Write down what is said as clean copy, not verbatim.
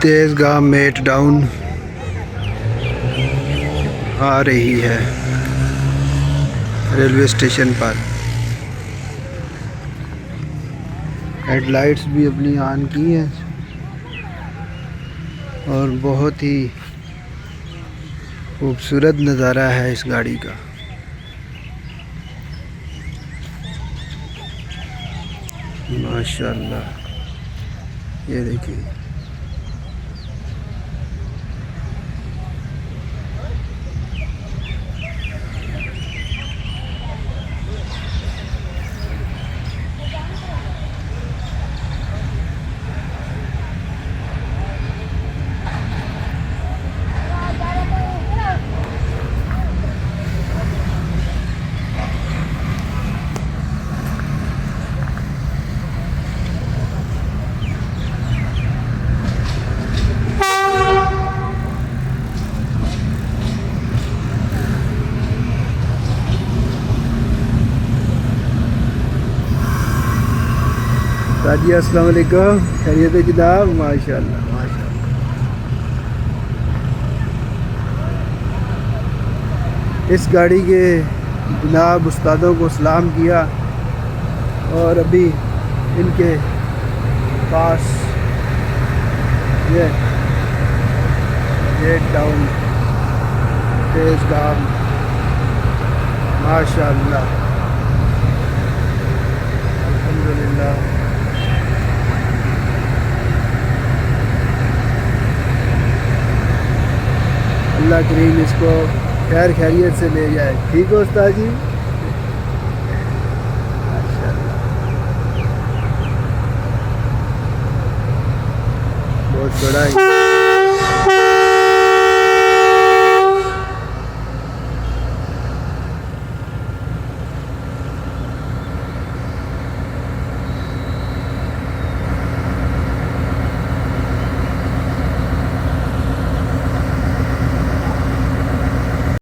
Tezgam met down आ रही है railway station पर। हेडलाइट्स भी अपनी ऑन की हैं और बहुत ही खूबसूरत नज़ारा है इस गाड़ी का। माशाल्लाह, ये देखिए। जी अस्सलाम वालेकुम, खैरियत है जनाब? माशाल्लाह माशाल्लाह। इस गाड़ी के जनाब उस्तादों को सलाम किया और अभी इनके पास ये गेट डाउन तेज़गाम माशाल्लाह अल्हम्दुलिल्लाह। अल्लाह करीम इसको खैर खैरियत से ले जाए। ठीक हो उस्ताद जी? माशाल्लाह, बहुत बड़ा है।